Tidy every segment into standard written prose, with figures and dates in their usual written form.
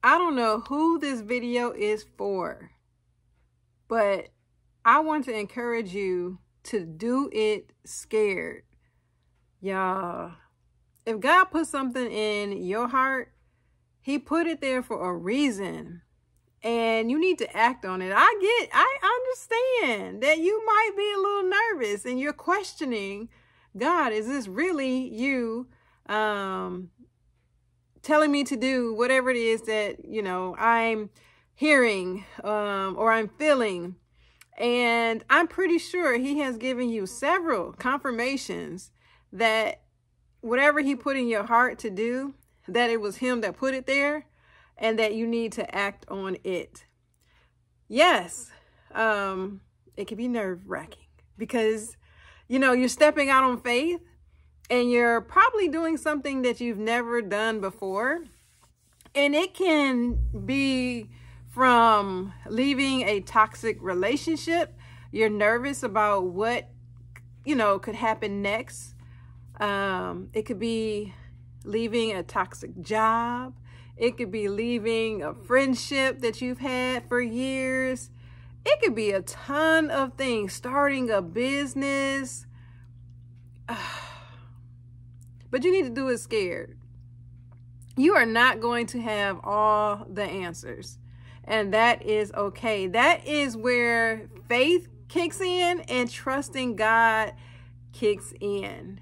I don't know who this video is for, but I want to encourage you to do it scared. Y'all, if God put something in your heart, he put it there for a reason. And you need to act on it. I understand that you might be a little nervous and you're questioning, God, is this really you telling me to do whatever it is that, you know, I'm hearing or I'm feeling? And I'm pretty sure he has given you several confirmations that whatever he put in your heart to do, that it was him that put it there, and that you need to act on it. Yes, it can be nerve-wracking because, you know, you're stepping out on faith and you're probably doing something that you've never done before. And it can be from leaving a toxic relationship. You're nervous about what, you know, could happen next. It could be leaving a toxic job. It could be leaving a friendship that you've had for years. It could be a ton of things, starting a business. But you need to do it scared. You are not going to have all the answers, and that is okay. That is where faith kicks in and trusting God kicks in.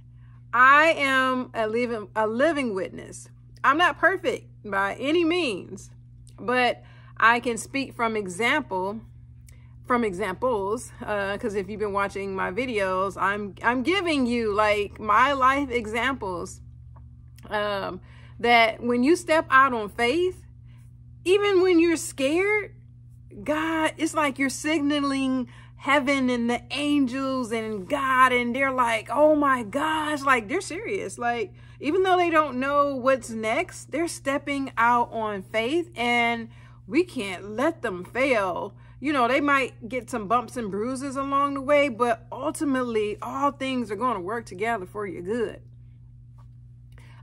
I am a living witness. I'm not perfect by any means, but I can speak from examples, because if you've been watching my videos, I'm giving you like my life examples, that when you step out on faith, even when you're scared, God, it's like you're signaling heaven and the angels and God, and they're like, oh my gosh, like they're serious. Like, even though they don't know what's next, they're stepping out on faith, and we can't let them fail. You know, they might get some bumps and bruises along the way, but ultimately all things are going to work together for your good.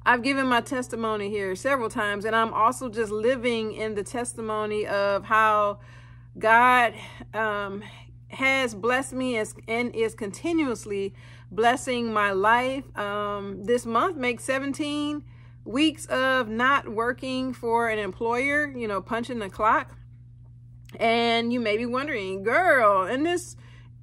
I've given my testimony here several times, and I'm also just living in the testimony of how God has blessed me and is continuously blessing my life. This month makes 17 weeks of not working for an employer, you know, punching the clock. And you may be wondering, girl, in this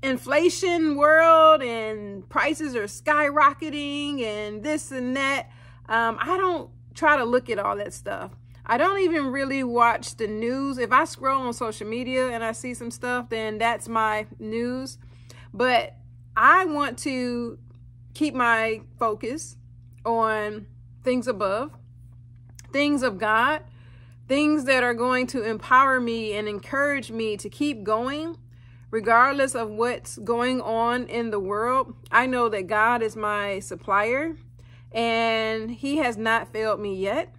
inflation world and prices are skyrocketing and this and that, I don't try to look at all that stuff. I don't even really watch the news. If I scroll on social media and I see some stuff, then that's my news. But I want to keep my focus on things above, things of God, things that are going to empower me and encourage me to keep going, regardless of what's going on in the world. I know that God is my supplier, and he has not failed me yet.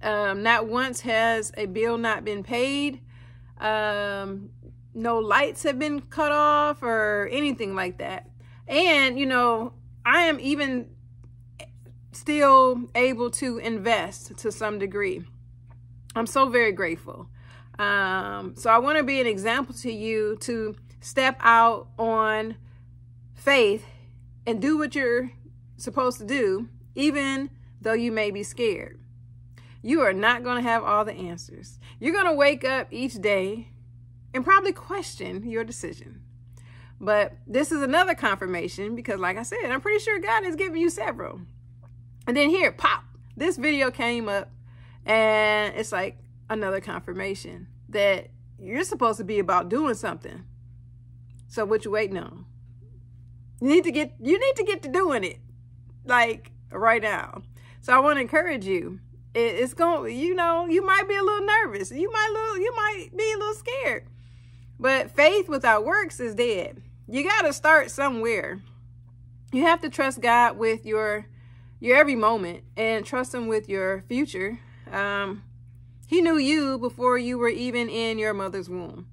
Not once has a bill not been paid. No lights have been cut off or anything like that. And, you know, I am even still able to invest to some degree. I'm so very grateful. So I want to be an example to you to step out on faith and do what you're supposed to do, even though you may be scared. You are not going to have all the answers. You're going to wake up each day and probably question your decision. But this is another confirmation because, like I said, I'm pretty sure God has given you several. And then here, pop, this video came up, and it's like another confirmation that you're supposed to be about doing something. So what you waiting on? You need to get to doing it, like right now. So I want to encourage you. It's going, you know, you might be a little nervous. You might be a little scared. But faith without works is dead. You got to start somewhere. You have to trust God with your every moment and trust him with your future. He knew you before you were even in your mother's womb.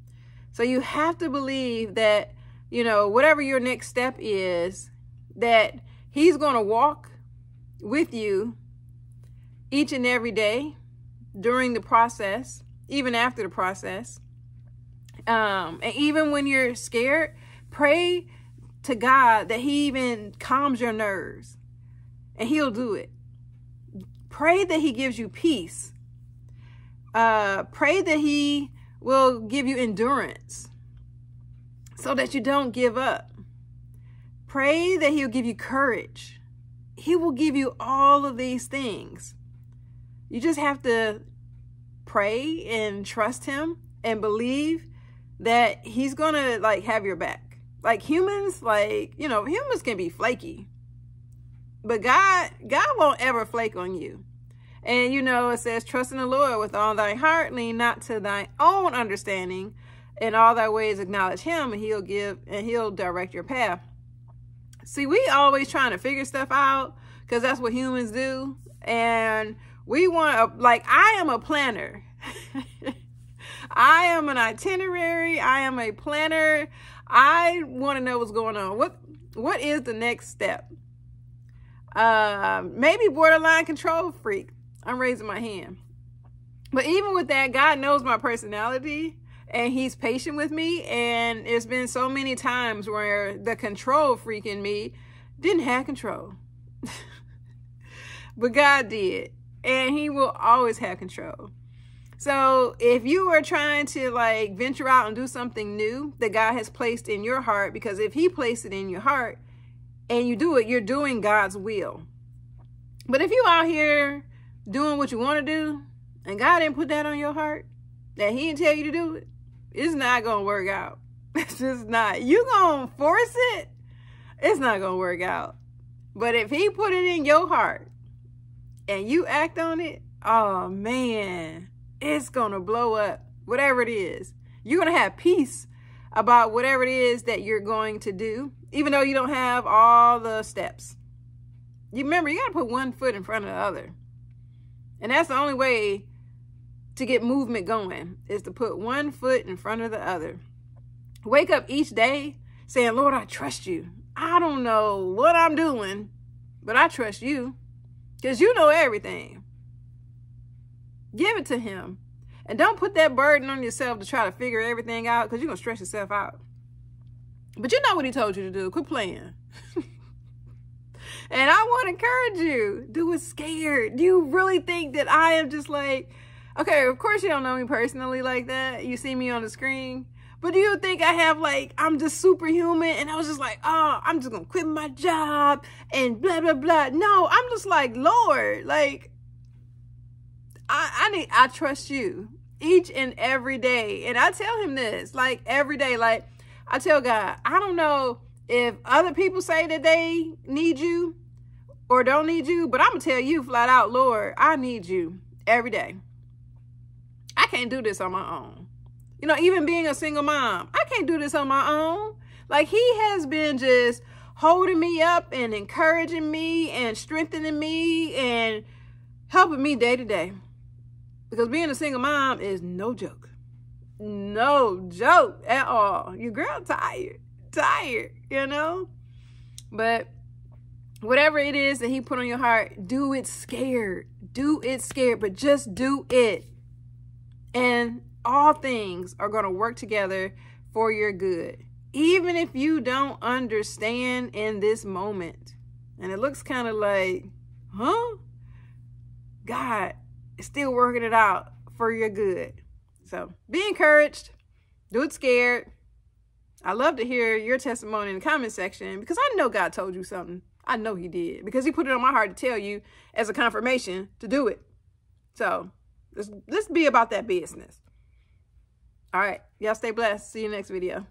So you have to believe that, you know, whatever your next step is, that he's going to walk with you each and every day during the process, even after the process. And even when you're scared, pray to God that he even calms your nerves, and he'll do it. Pray that he gives you peace. Pray that he will give you endurance so that you don't give up. Pray that he'll give you courage. He will give you all of these things. You just have to pray and trust him and believe that he's going to like have your back. Like humans, like, you know, humans can be flaky, but God won't ever flake on you. And, you know, it says, trust in the Lord with all thy heart, lean not to thy own understanding, in all thy ways acknowledge him, and he'll direct your path. See, we always trying to figure stuff out because that's what humans do. And we want to, like, I am a planner. I am an itinerary. I am a planner. I want to know what's going on. What is the next step? Maybe borderline control freak. I'm raising my hand. But even with that, God knows my personality, and he's patient with me. And there's been so many times where the control freak in me didn't have control. But God did. And he will always have control. So if you are trying to like venture out and do something new that God has placed in your heart, because if he placed it in your heart and you do it, you're doing God's will. But if you out here doing what you want to do and God didn't put that on your heart, that he didn't tell you to do it, it's not going to work out. It's just not. You going to force it, it's not going to work out. But if he put it in your heart and you act on it, oh man, it's going to blow up. Whatever it is, you're going to have peace about whatever it is that you're going to do, even though you don't have all the steps. You remember, you got to put one foot in front of the other. And that's the only way to get movement going, is to put one foot in front of the other. Wake up each day saying, Lord, I trust you. I don't know what I'm doing, but I trust you because you know everything. Give it to him. And don't put that burden on yourself to try to figure everything out, because you're going to stress yourself out. But you know what he told you to do. Quit playing. And I want to encourage you. Do it scared. Do you really think that I am just like, okay, of course you don't know me personally like that. You see me on the screen. But do you think I have like, I'm just superhuman and I was just like, oh, I'm just going to quit my job and blah, blah, blah. No, I'm just like, Lord, like, I trust you each and every day. And I tell him this, like every day, like I tell God, I don't know if other people say that they need you or don't need you, but I'm going to tell you flat out, Lord, I need you every day. I can't do this on my own. You know, even being a single mom, I can't do this on my own. Like he has been just holding me up and encouraging me and strengthening me and helping me day to day. Because being a single mom is no joke. No joke at all. Your girl tired, you know? But whatever it is that he put on your heart, do it scared. Do it scared, but just do it. And all things are going to work together for your good. Even if you don't understand in this moment. And it looks kind of like, huh? God is still working it out for your good. So be encouraged. Do it scared. I love to hear your testimony in the comment section, because I know God told you something. I know he did, because he put it on my heart to tell you as a confirmation to do it. So let's be about that business. All right. Y'all stay blessed. See you next video.